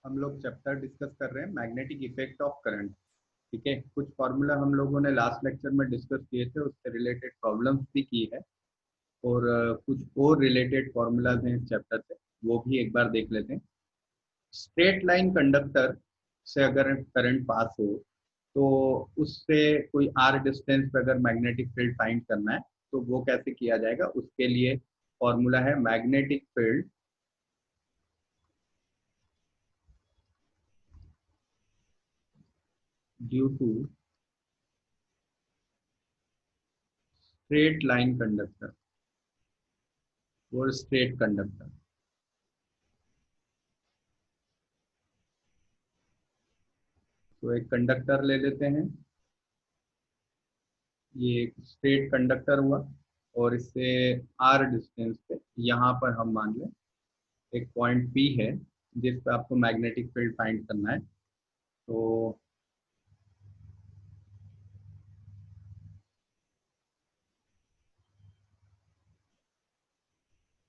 हम लोग chapter discuss कर रहे हैं मैग्नेटिक इफेक्ट ऑफ करंट। ठीक है, कुछ फार्मूला हम लोगों ने लास्ट लेक्चर में डिस्कस किए थे, उससे रिलेटेड प्रॉब्लम्स भी की है। और कुछ और रिलेटेड फार्मूलाज हैं इस चैप्टर से, वो भी एक बार देख लेते हैं। स्ट्रेट लाइन कंडक्टर से अगर करंट पास हो तो उससे कोई आर डिस्टेंस पे अगर मैग्नेटिक फील्ड फाइंड करना है तो वो कैसे किया जाएगा, उसके लिए फॉर्मूला है magnetic field due to straight line conductor और स्ट्रेट कंडक्टर। तो एक कंडक्टर ले लेते हैं, ये एक स्ट्रेट कंडक्टर हुआ और इससे आर डिस्टेंस पे यहाँ पर हम मान लें एक पॉइंट पी है जिस पे आपको मैग्नेटिक फील्ड फाइंड करना है। तो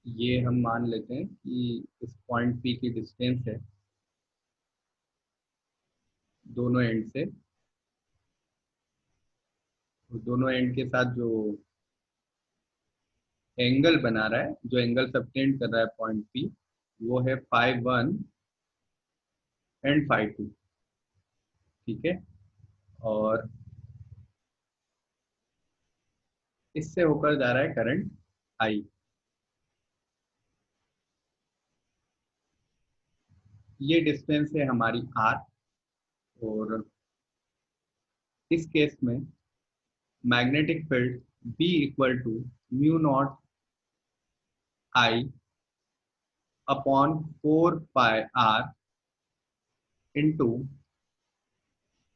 ये हम मान लेते हैं कि इस पॉइंट पी की डिस्टेंस है दोनों एंड से। तो दोनों एंड के साथ जो एंगल बना रहा है, जो एंगल सबटेंड कर रहा है पॉइंट पी, वो है five one and five two. ठीक है, और इससे होकर जा रहा है करंट आई। ये डिस्टेंस है हमारी आर, और इस केस में magnetic field B equal to mu naught I upon four pi R into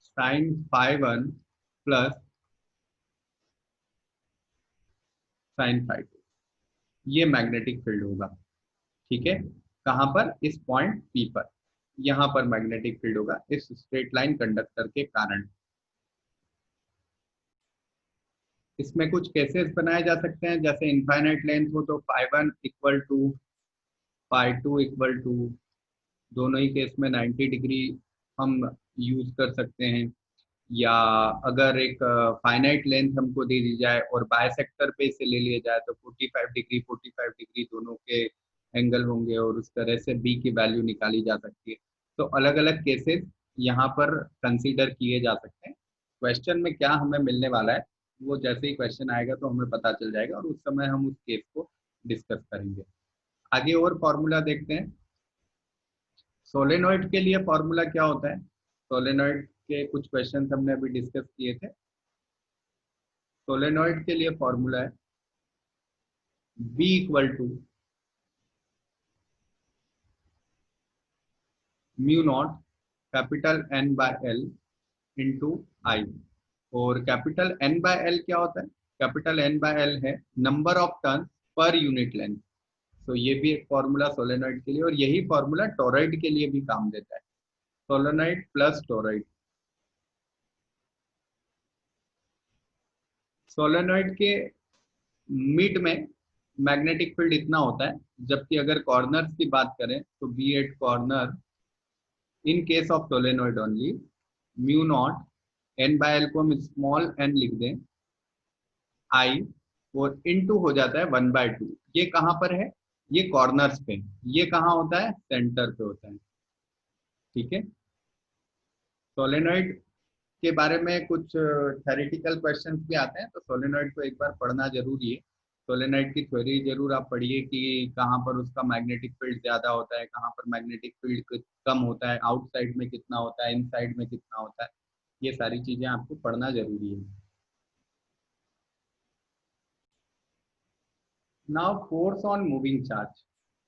sine five one plus sine five two. ये मैग्नेटिक फील्ड होगा। ठीक है, कहाँ पर? इस पॉइंट पी पर। यहाँ पर मैग्नेटिक फील्ड होगा इस स्ट्रेट लाइन कंडक्टर के कारण। इसमें कुछ केसेस बनाए जा सकते हैं, जैसे इनफाइनाइट लेंथ हो तो phi one equal to phi two equal to, दोनों ही केस में 90 डिग्री हम यूज कर सकते हैं। या अगर एक फाइनाइट लेंथ हमको दे दी जाए और बायसेक्टर पे इसे ले लिया जाए तो 45 डिग्री 45 डिग्री दोनों के एंगल होंगे और उस तरह से बी की वैल्यू निकाली जा सकती है। तो अलग अलग केसेस यहाँ पर कंसीडर किए जा सकते हैं। क्वेश्चन में क्या हमें मिलने वाला है वो जैसे ही क्वेश्चन आएगा तो हमें पता चल जाएगा, और उस समय हम उस केस को डिस्कस करेंगे। आगे और फॉर्मूला देखते हैं। सोलेनोइड के लिए फॉर्मूला क्या होता है? सोलेनोइड के कुछ क्वेश्चन हमने अभी डिस्कस किए थे। सोलेनोइड के लिए फॉर्मूला है B equal to mu naught capital N by L into I. और कैपिटल एन बाय एल क्या होता है? कैपिटल एन बाय एल है number of turn per unit length. तो ये भी एक फॉर्मूला सोलेनोइड के लिए, और यही फॉर्मूला टोरॉइड के लिए भी काम देता है। Solenoid plus toroid. सोलेनोइड के मिड में मैग्नेटिक फील्ड इतना होता है, जबकि अगर कॉर्नर्स की बात करें तो B at corner in case of solenoid only mu naught N by L को हम स्मॉल एन लिख दें आई, और इनटू हो जाता है वन बाय टू। ये कहाँ पर है? ये कॉर्नर्स पे। ये कहाँ होता है? सेंटर पे होता है। ठीक है, सोलेनोइड के बारे में कुछ थेरेटिकल क्वेश्चंस भी आते हैं, तो सोलेनोइड को एक बार पढ़ना जरूरी है। सोलेनोइड की थ्योरी जरूर आप पढ़िए कि कहाँ पर उसका मैग्नेटिक फील्ड ज्यादा होता है, कहाँ पर मैग्नेटिक फील्ड कम होता है, आउटसाइड में कितना होता है, इनसाइड में कितना होता है। ये सारी चीजें आपको पढ़ना जरूरी है। Now force on moving charge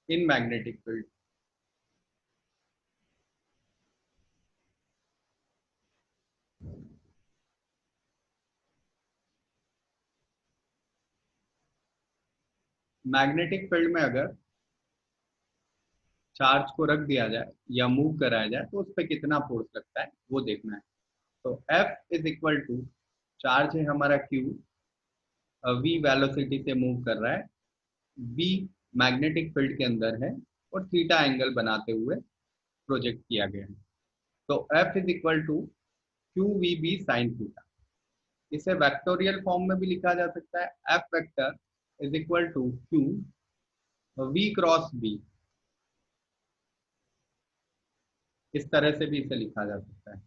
in magnetic field. Magnetic field में अगर चार्ज को रख दिया जाए या मूव कराया जाए तो उस पर कितना फोर्स लगता है वो देखना है। तो F is equal to, charge है हमारा Q, V वेलोसिटी से मूव कर रहा है, B मैग्नेटिक फील्ड के अंदर है और थीटा एंगल बनाते हुए प्रोजेक्ट किया गया है। तो F is equal to Q V B sine theta. इसे वेक्टोरियल फॉर्म में भी लिखा जा सकता है, F vector is equal to Q V cross B, इस तरह से भी इसे लिखा जा सकता है।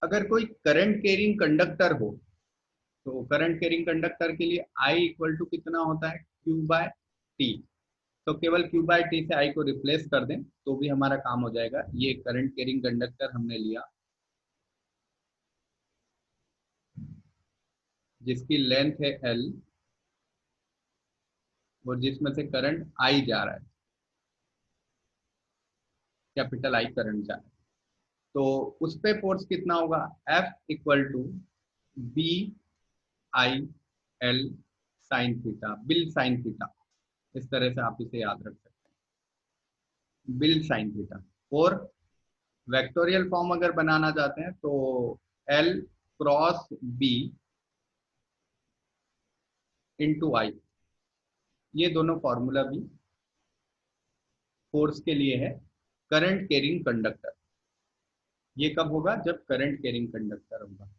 अगर कोई करंट कैरिंग कंडक्टर हो तो करंट कैरिंग कंडक्टर के लिए I इक्वल टू कितना होता है, Q बाय टी। तो केवल Q बाय टी से I को रिप्लेस कर दें तो भी हमारा काम हो जाएगा। ये करंट कैरिंग कंडक्टर हमने लिया जिसकी लेंथ है L और जिसमें से करंट I जा रहा है, कैपिटल I करंट जा रहा है। तो उस पे फोर्स कितना होगा, F equal to B I L sine theta, BIL sine theta, इस तरह से आप इसे याद रख सकते हैं, बिल साइन थीटा। और वेक्टोरियल फॉर्म अगर बनाना चाहते हैं तो L cross B into I, ये दोनों फॉर्मूला भी फोर्स के लिए है करंट कैरिंग कंडक्टर। ये कब होगा, जब करंट कैरिंग कंडक्टर होगा।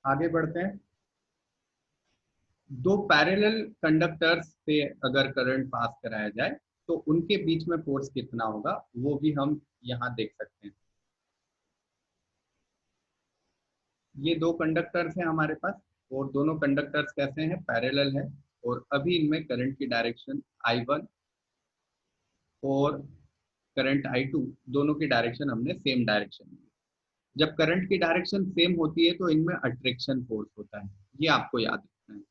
आगे बढ़ते हैं। दो पैरेलल कंडक्टर्स से अगर करंट पास कराया जाए तो उनके बीच में फोर्स कितना होगा, वो भी हम यहाँ देख सकते हैं। ये दो कंडक्टर्स हैं हमारे पास और दोनों कंडक्टर्स कैसे हैं, पैरेलल है। और अभी इनमें करंट की डायरेक्शन I1 और करंट I2, दोनों की डायरेक्शन हमने सेम डायरेक्शन ली। जब करंट की डायरेक्शन सेम होती है तो इनमें अट्रैक्शन फोर्स होता है, ये आपको याद रखना है।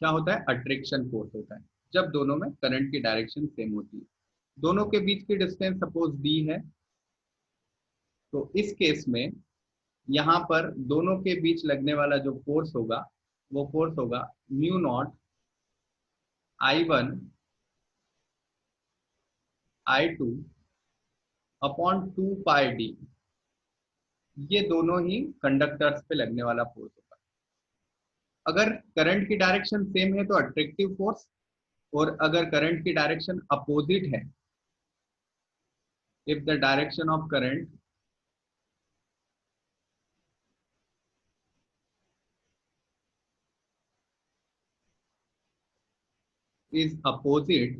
क्या होता है, अट्रैक्शन फोर्स होता है जब दोनों में करंट की डायरेक्शन सेम होती है। दोनों के बीच की डिस्टेंस सपोज d है, तो इस केस में यहाँ पर दोनों के बीच लगने वाला जो फोर्स होगा वो फोर्स होगा mu naught I1 I2 upon 2 पाई डी। ये दोनों ही कंडक्टर्स पे लगने वाला फोर्स होगा। अगर करंट की डायरेक्शन सेम है तो अट्रैक्टिव फोर्स, और अगर करंट की डायरेक्शन अपोजिट है, if the direction of current is opposite,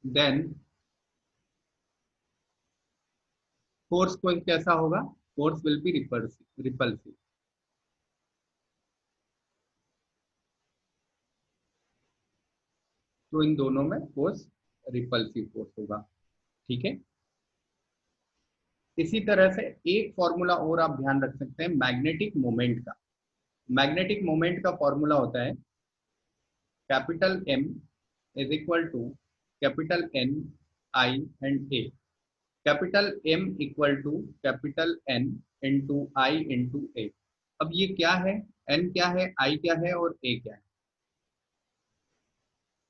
then force को कैसा होगा, force will be repulsive repulsive. तो इन दोनों में फोर्स रिपल्सिव फोर्स होगा। ठीक है। इसी तरह से एक फॉर्मूला और आप ध्यान रख सकते हैं मैग्नेटिक मोमेंट का। मैग्नेटिक मोमेंट का फॉर्मूला होता है capital M is equal to capital N I and A। Capital M equal to capital N into I into A। अब ये क्या है, N क्या है, I क्या है और A क्या है।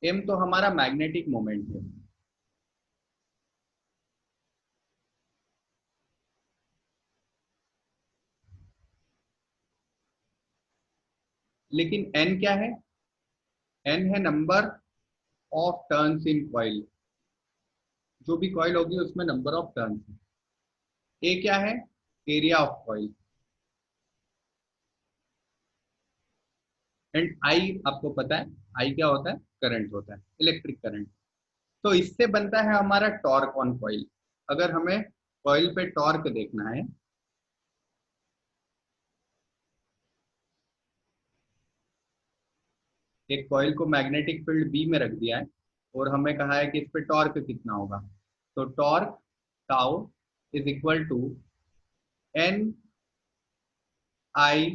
M तो हमारा मैग्नेटिक मोमेंट है, लेकिन N क्या है, N है number of turns in coil. जो भी कॉइल होगी उसमें नंबर ऑफ टर्न्स है। A क्या है, area of coil. And I आपको पता है I क्या होता है, करंट होता है, इलेक्ट्रिक करंट। तो इससे बनता है हमारा टॉर्क ऑन कॉइल। अगर हमें कॉइल पे टॉर्क देखना है, एक कॉइल को मैग्नेटिक फील्ड बी में रख दिया है और हमें कहा है कि इस पे टॉर्क कितना होगा, तो torque tau is equal to N I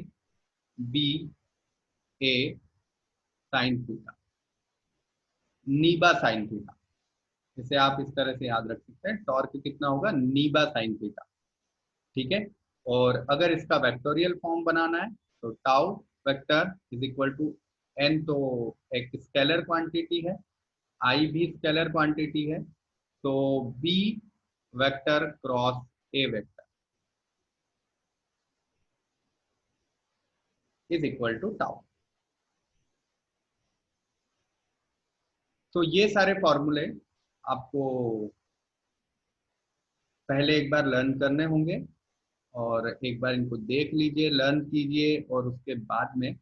B A sine theta. N I B A sine theta. इसे आप इस तरह से याद रख सकते हैं, टॉर्क कितना होगा, नीबा साइन थीटा। ठीक है। और अगर इसका वेक्टोरियल फॉर्म बनाना है तो tau vector is equal to N, तो एक स्केलर क्वांटिटी है, आई भी स्केलर क्वांटिटी है, तो B vector cross A vector is equal to tau. तो ये सारे फॉर्मूले आपको पहले एक बार लर्न करने होंगे, और एक बार इनको देख लीजिए, लर्न कीजिए, और उसके बाद में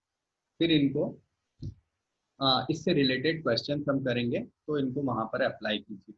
फिर इनको इससे रिलेटेड क्वेश्चन हम करेंगे, तो इनको वहां पर अप्लाई कीजिए।